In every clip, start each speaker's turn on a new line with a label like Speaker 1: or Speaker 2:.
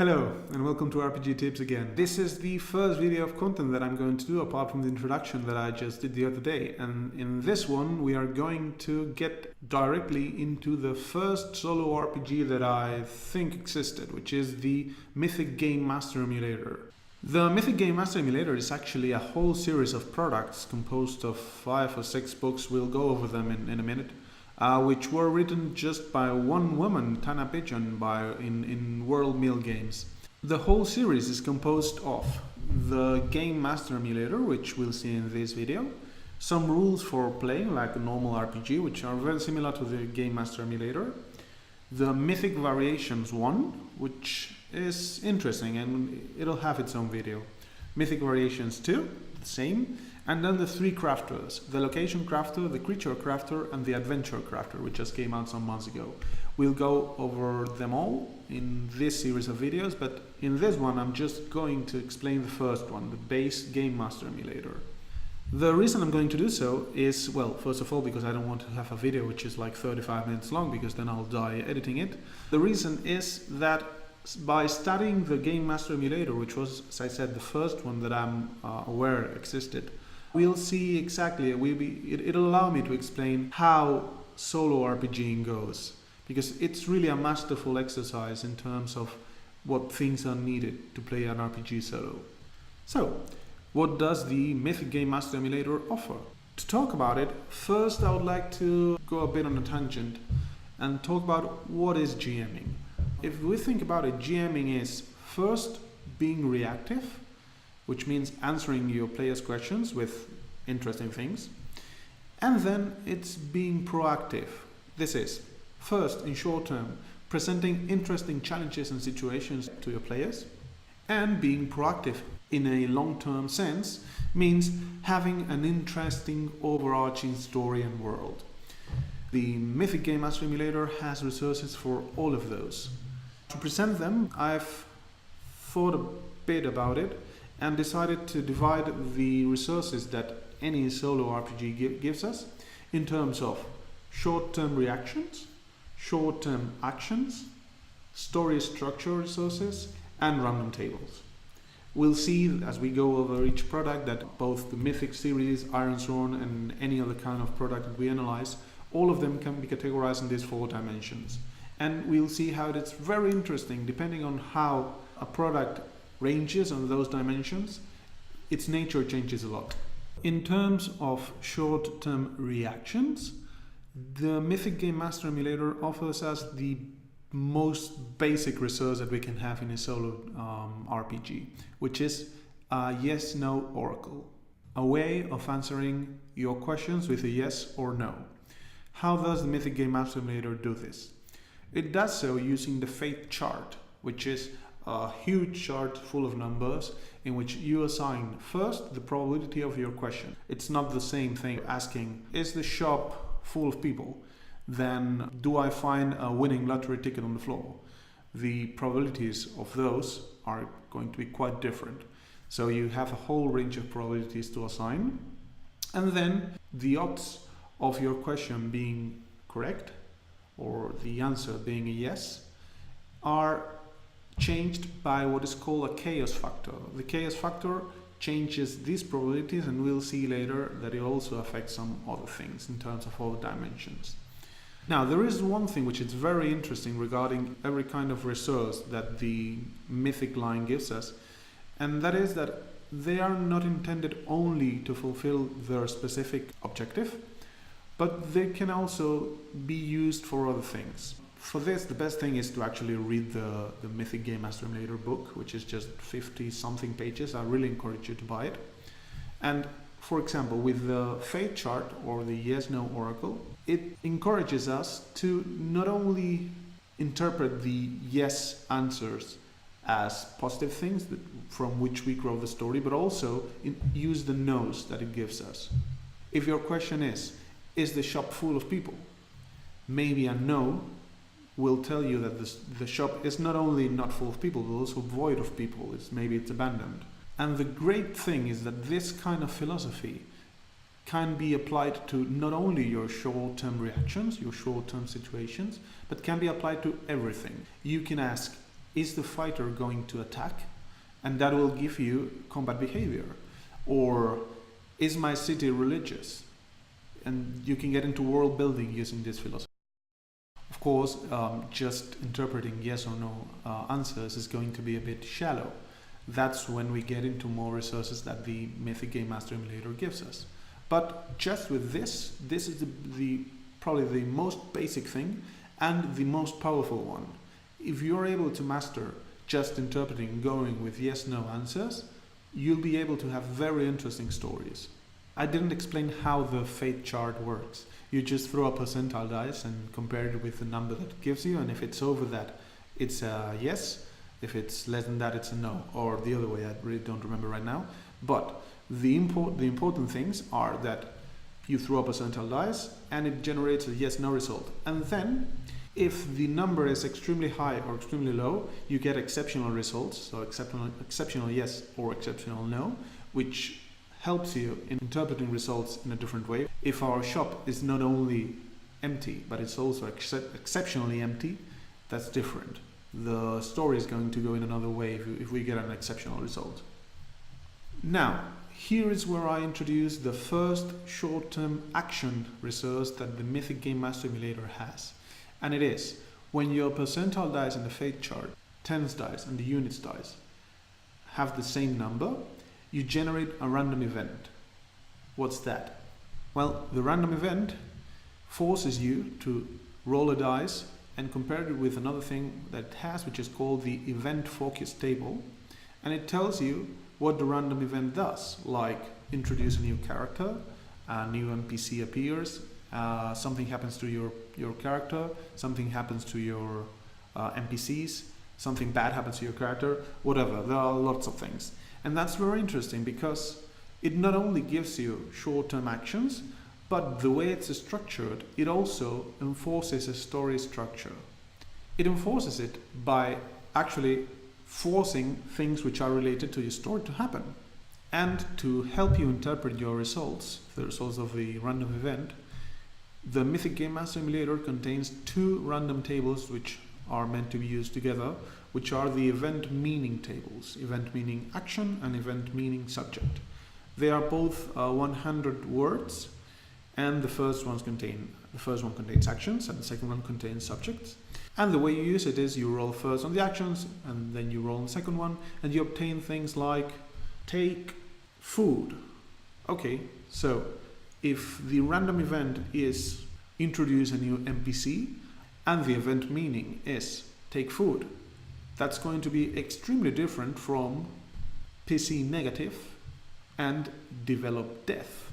Speaker 1: Hello and welcome to RPG Tips again. This is the first video of content that I'm going to do apart from the introduction that I just did the other day, and in this one we are going to get directly into the first solo RPG that I think existed, which is the Mythic Game Master Emulator. The Mythic Game Master Emulator is actually a whole series of products composed of 5 or 6 books. We'll go over them in a minute. Which were written just by one woman, Tana Pigeon, in World Mill Games. The whole series is composed of the Game Master Emulator, which we'll see in this video, some rules for playing like a normal RPG, which are very similar to the Game Master Emulator, the Mythic Variations 1, which is interesting and it'll have its own video, Mythic Variations 2, the same, and then the 3 crafters, the Location Crafter, the Creature Crafter, and the Adventure Crafter, which just came out some months ago. We'll go over them all in this series of videos, but in this one I'm just going to explain the first one, the base Game Master Emulator. The reason I'm going to do so is, well, first of all, because I don't want to have a video which is like 35 minutes long, because then I'll die editing it. The reason is that by studying the Game Master Emulator, which was, as I said, the first one that I'm aware existed, we'll see exactly, it'll allow me to explain how solo RPGing goes, because it's really a masterful exercise in terms of what things are needed to play an RPG solo. So, what does the Mythic Game Master Emulator offer? To talk about it, first I would like to go a bit on a tangent and talk about what is GMing. If we think about it, GMing is first being reactive, which means answering your players' questions with interesting things. And then it's being proactive. This is, first, in short term, presenting interesting challenges and situations to your players. And being proactive in a long-term sense means having an interesting overarching story and world. The Mythic Game Master Emulator has resources for all of those. To present them, I've thought a bit about it and decided to divide the resources that any solo RPG gives us in terms of short-term reactions, short-term actions, story structure resources, and random tables. We'll see as we go over each product that both the Mythic series, Ironsworn, and any other kind of product that we analyze, all of them can be categorized in these 4 dimensions. And we'll see how it's very interesting, depending on how a product ranges on those dimensions, its nature changes a lot. In terms of short-term reactions, the Mythic Game Master Emulator offers us the most basic resource that we can have in a solo RPG, which is a yes-no oracle, a way of answering your questions with a yes or no. How does the Mythic Game Master Emulator do this? It does so using the fate chart, which is a huge chart full of numbers in which you assign first the probability of your question. It's not the same thing asking, is the shop full of people? Then do I find a winning lottery ticket on the floor? The probabilities of those are going to be quite different. So you have a whole range of probabilities to assign. And then the odds of your question being correct, or the answer being a yes, are changed by what is called a chaos factor. The chaos factor changes these probabilities, and we'll see later that it also affects some other things in terms of other dimensions. Now, there is one thing which is very interesting regarding every kind of resource that the Mythic line gives us, and that is that they are not intended only to fulfill their specific objective, but they can also be used for other things. For this, the best thing is to actually read the Mythic Game Master Emulator book, which is just 50-something pages. I really encourage you to buy it. And for example, with the fate chart or the yes-no oracle, it encourages us to not only interpret the yes answers as positive things from which we grow the story, but also use the no's that it gives us. If your question is the shop full of people? Maybe a no will tell you that the shop is not only not full of people, but also void of people. Maybe it's abandoned. And the great thing is that this kind of philosophy can be applied to not only your short-term reactions, your short-term situations, but can be applied to everything. You can ask, is the fighter going to attack? And that will give you combat behavior. Or is my city religious? And you can get into world building using this philosophy. Of course, just interpreting yes or no answers is going to be a bit shallow. That's when we get into more resources that the Mythic Game Master Emulator gives us. But just with this is probably the most basic thing and the most powerful one. If you're able to master just interpreting, going with yes-no answers, you'll be able to have very interesting stories. I didn't explain how the fate chart works. You just throw a percentile dice and compare it with the number that it gives you, and if it's over that, it's a yes. If it's less than that, it's a no, or the other way. I really don't remember right now. But the important things are that you throw a percentile dice and it generates a yes-no result. And then, if the number is extremely high or extremely low, you get exceptional results, so exceptional yes or exceptional no, which helps you in interpreting results in a different way. If our shop is not only empty, but it's also exceptionally empty, that's different. The story is going to go in another way if we get an exceptional result. Now, here is where I introduce the first short-term action resource that the Mythic Game Master Emulator has. And it is, when your percentile dice in the fate chart, tens dice and the units dice have the same number, you generate a random event. What's that? Well, the random event forces you to roll a dice and compare it with another thing that it has, which is called the event focus table. And it tells you what the random event does, like introduce a new character, a new NPC appears, something happens to your character, something happens to your NPCs, something bad happens to your character, whatever. There are lots of things. And that's very interesting because it not only gives you short-term actions, but the way it's structured, it also enforces a story structure. It enforces it by actually forcing things which are related to your story to happen. And to help you interpret your results, the results of the random event, the Mythic Game Master Emulator contains two random tables which are meant to be used together, which are the event meaning tables, event meaning action and event meaning subject. They are both 100 words, and the first one contains actions and the second one contains subjects. And the way you use it is you roll first on the actions and then you roll on the second one and you obtain things like take food. Okay, so if the random event is introduce a new NPC and the event meaning is take food, that's going to be extremely different from PC negative and develop death.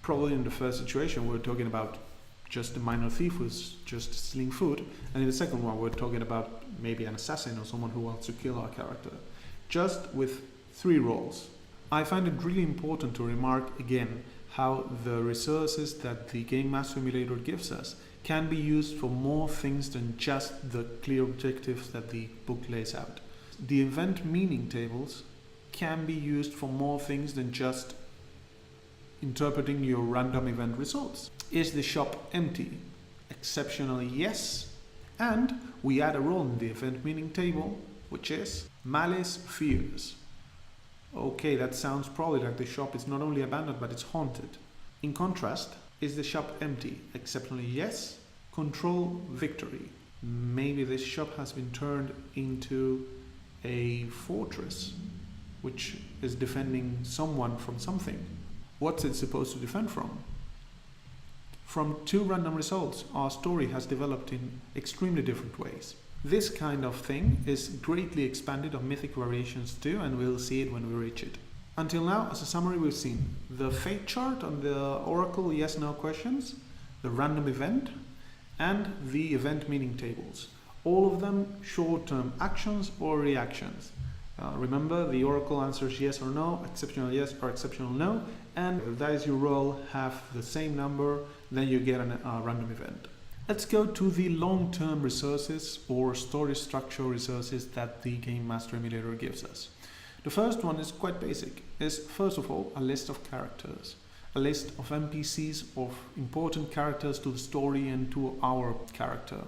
Speaker 1: Probably in the first situation we're talking about just a minor thief who's just stealing food, and in the second one we're talking about maybe an assassin or someone who wants to kill our character, just with 3 rolls. I find it really important to remark again how the resources that the Game Master Emulator gives us can be used for more things than just the clear objectives that the book lays out. The event meaning tables can be used for more things than just interpreting your random event results. Is the shop empty? Exceptionally yes. And we add a role in the event meaning table, which is malice fears. Okay, that sounds probably like the shop is not only abandoned, but it's haunted. In contrast, is the shop empty? Exceptionally yes. Control victory. Maybe this shop has been turned into a fortress, which is defending someone from something. What's it supposed to defend from? From 2 random results, our story has developed in extremely different ways. This kind of thing is greatly expanded on Mythic Variations too, and we'll see it when we reach it. Until now, as a summary, we've seen the fate chart on the Oracle yes-no questions, the random event, and the event meaning tables. All of them short-term actions or reactions. Remember, the Oracle answers yes or no, exceptional yes or exceptional no, and if the dice you roll have the same number, then you get a random event. Let's go to the long-term resources or story structure resources that the Game Master Emulator gives us. The first one is quite basic. It's first of all a list of characters, a list of NPCs, of important characters to the story and to our character.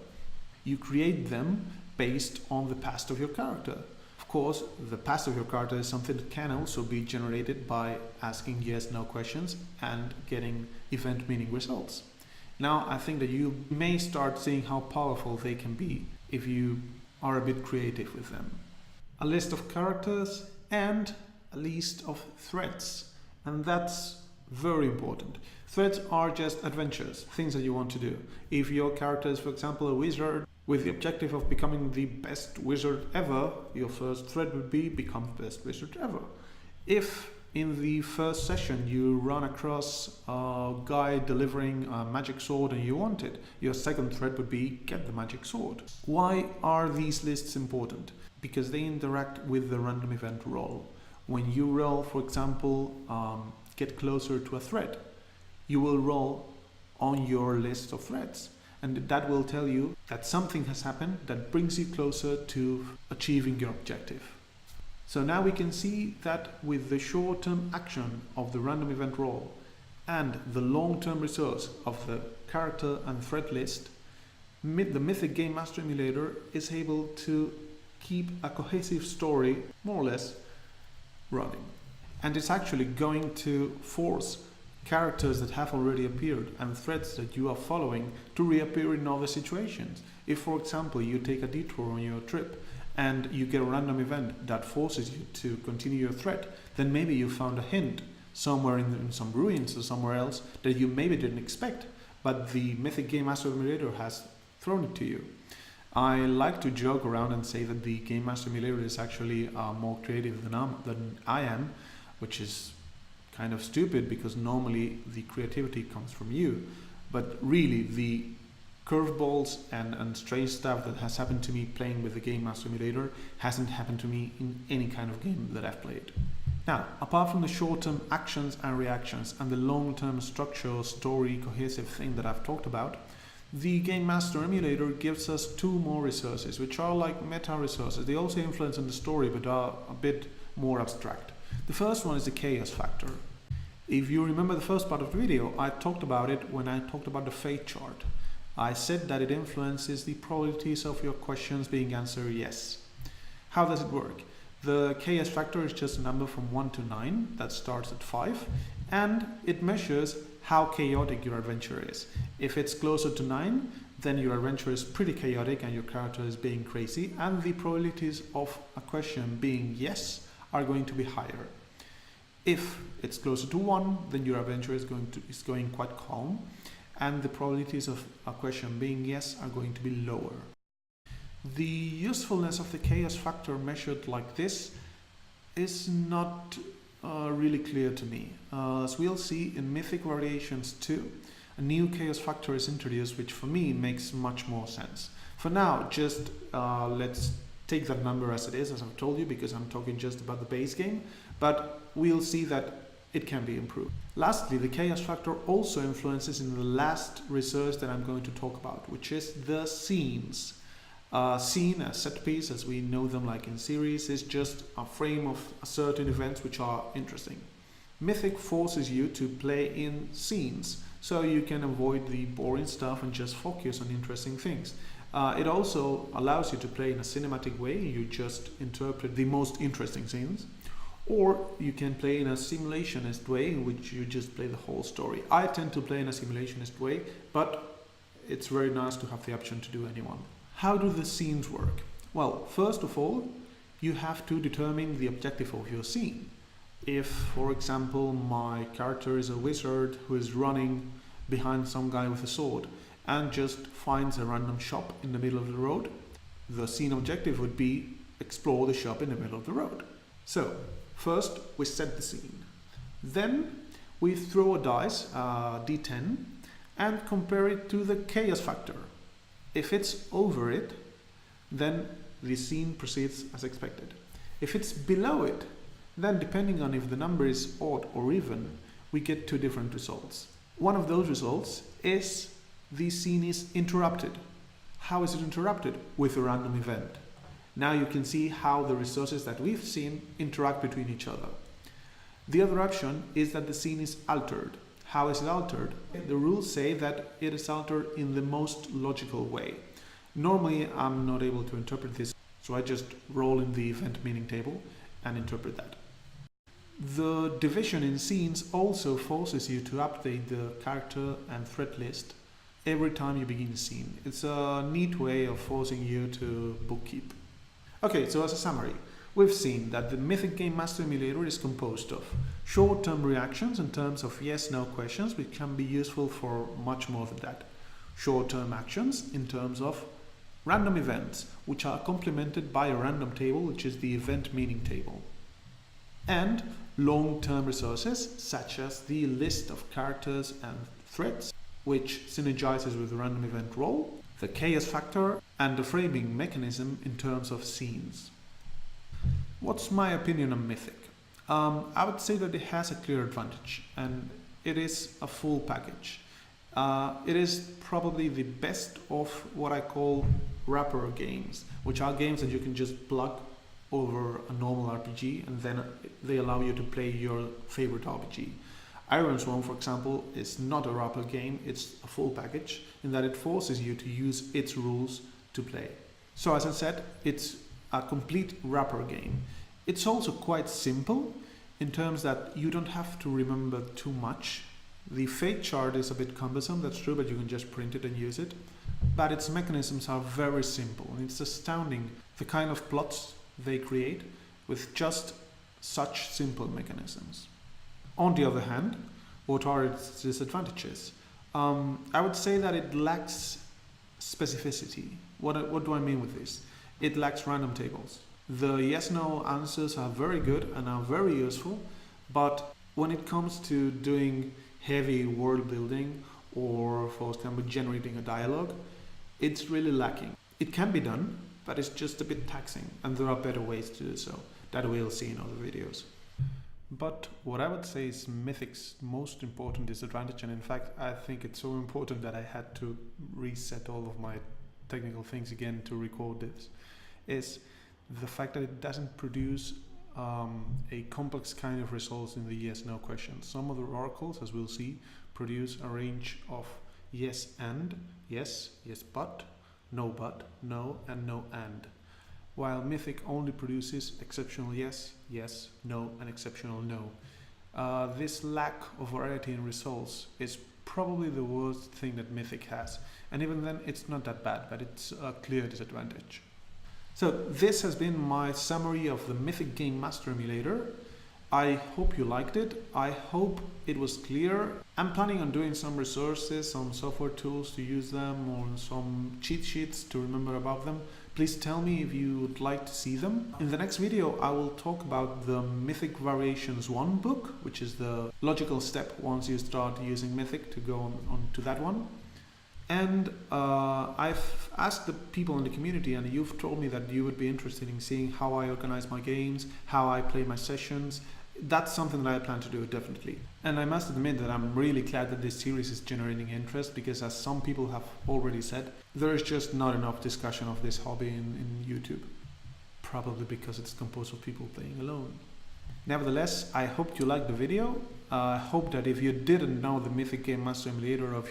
Speaker 1: You create them based on the past of your character. Of course, the past of your character is something that can also be generated by asking yes/no questions and getting event meaning results. Now, I think that you may start seeing how powerful they can be if you are a bit creative with them. A list of characters and a list of threats, and that's very important. Threats are just adventures, things that you want to do. If your character is, for example, a wizard with the objective of becoming the best wizard ever, your first threat would be become the best wizard ever. If in the first session you run across a guy delivering a magic sword and you want it, your second threat would be get the magic sword. Why are these lists important? Because they interact with the random event roll. When you roll, for example, get closer to a threat, you will roll on your list of threats, and that will tell you that something has happened that brings you closer to achieving your objective. So now we can see that with the short-term action of the random event roll and the long-term results of the character and threat list, the Mythic Game Master Emulator is able to keep a cohesive story, more or less, running. And it's actually going to force characters that have already appeared and threats that you are following to reappear in other situations. If, for example, you take a detour on your trip and you get a random event that forces you to continue your threat, then maybe you found a hint somewhere in some ruins or somewhere else that you maybe didn't expect, but the Mythic Game Master Emulator has thrown it to you. I like to joke around and say that the Game Master Emulator is actually more creative than I am, which is kind of stupid because normally the creativity comes from you. But really, the curveballs and strange stuff that has happened to me playing with the Game Master Emulator hasn't happened to me in any kind of game that I've played. Now, apart from the short-term actions and reactions and the long-term structural story cohesive thing that I've talked about, the Game Master Emulator gives us two more resources, which are like meta resources. They also influence in the story, but are a bit more abstract. The first one is the chaos factor. If you remember the first part of the video, I talked about it when I talked about the fate chart. I said that it influences the probabilities of your questions being answered yes. How does it work? The chaos factor is just a number from 1 to 9 that starts at 5, and it measures how chaotic your adventure is. If it's closer to 9, then your adventure is pretty chaotic and your character is being crazy, and the probabilities of a question being yes are going to be higher. If it's closer to 1, then your adventure is going quite calm, and the probabilities of a question being yes are going to be lower. The usefulness of the chaos factor measured like this is not really clear to me. As we'll see in Mythic Variations 2, a new chaos factor is introduced, which for me makes much more sense. For now, just let's take that number as it is, as I've told you, because I'm talking just about the base game, but we'll see that it can be improved. Lastly, the chaos factor also influences in the last resource that I'm going to talk about, which is the scenes. Scene, a set piece, as we know them like in series, is just a frame of certain events which are interesting. Mythic forces you to play in scenes, so you can avoid the boring stuff and just focus on interesting things. It also allows you to play in a cinematic way. You just interpret the most interesting scenes. Or you can play in a simulationist way, in which you just play the whole story. I tend to play in a simulationist way, but it's very nice to have the option to do any one. How do the scenes work? Well, first of all, you have to determine the objective of your scene. If, for example, my character is a wizard who is running behind some guy with a sword and just finds a random shop in the middle of the road, the scene objective would be explore the shop in the middle of the road. So, first we set the scene. Then we throw a dice, d10, and compare it to the chaos factor. If it's over it, then the scene proceeds as expected. If it's below it, then depending on if the number is odd or even, we get two different results. One of those results is the scene is interrupted. How is it interrupted? With a random event. Now you can see how the resources that we've seen interact between each other. The other option is that the scene is altered. How is it altered? The rules say that it is altered in the most logical way. Normally, I'm not able to interpret this, so I just roll in the event meaning table and interpret that. The division in scenes also forces you to update the character and threat list every time you begin a scene. It's a neat way of forcing you to bookkeep. Okay, so as a summary, we've seen that the Mythic Game Master Emulator is composed of short-term reactions in terms of yes-no questions, which can be useful for much more than that. Short-term actions in terms of random events, which are complemented by a random table, which is the event meaning table. And long-term resources, such as the list of characters and threats, which synergizes with the random event role, the chaos factor, and the framing mechanism in terms of scenes. What's my opinion on Mythic? I would say that it has a clear advantage, and it is a full package. It is probably the best of what I call wrapper games, which are games that you can just plug over a normal RPG and then they allow you to play your favorite RPG. Iron Swarm, for example, is not a wrapper game, it's a full package in that it forces you to use its rules to play. So as I said, it's a complete wrapper game. It's also quite simple in terms that you don't have to remember too much. The fate chart is a bit cumbersome, that's true, but you can just print it and use it. But its mechanisms are very simple, and it's astounding the kind of plots they create with just such simple mechanisms. On the other hand, what are its disadvantages? I would say that it lacks specificity. What do I mean with this? It lacks random tables. The yes-no answers are very good and are very useful, but when it comes to doing heavy world building or, for example, generating a dialogue, it's really lacking. It can be done, but it's just a bit taxing, and there are better ways to do so that we'll see in other videos. But what I would say is Mythic's most important disadvantage, and in fact I think it's so important that I had to reset all of my technical things again to record this, is the fact that it doesn't produce a complex kind of results in the yes-no questions. Some of the oracles, as we'll see, produce a range of yes and, yes, yes but, no, and no and. While Mythic only produces exceptional yes, yes, no, and exceptional no. This lack of variety in results is probably the worst thing that Mythic has. And even then, it's not that bad, but it's a clear disadvantage. So this has been my summary of the Mythic Game Master Emulator. I hope you liked it. I hope it was clear. I'm planning on doing some resources, some software tools to use them, or some cheat sheets to remember about them. Please tell me if you would like to see them. In the next video, I will talk about the Mythic Variations 1 book, which is the logical step once you start using Mythic to go on to that one. And I've asked the people in the community, and you've told me that you would be interested in seeing how I organize my games, how I play my sessions. That's something that I plan to do, definitely. And I must admit that I'm really glad that this series is generating interest, because as some people have already said, there is just not enough discussion of this hobby in YouTube. Probably because it's composed of people playing alone. Nevertheless, I hope you liked the video. I hope that if you didn't know the Mythic Game Master Emulator, or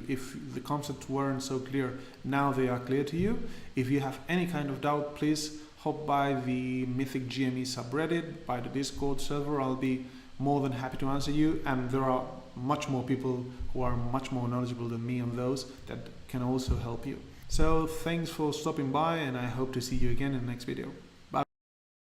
Speaker 1: if the concepts weren't so clear, now they are clear to you. If you have any kind of doubt, please hop by the Mythic GME subreddit, by the Discord server. I'll be more than happy to answer you, and there are much more people who are much more knowledgeable than me on those that can also help you. So thanks for stopping by, and I hope to see you again in the next video.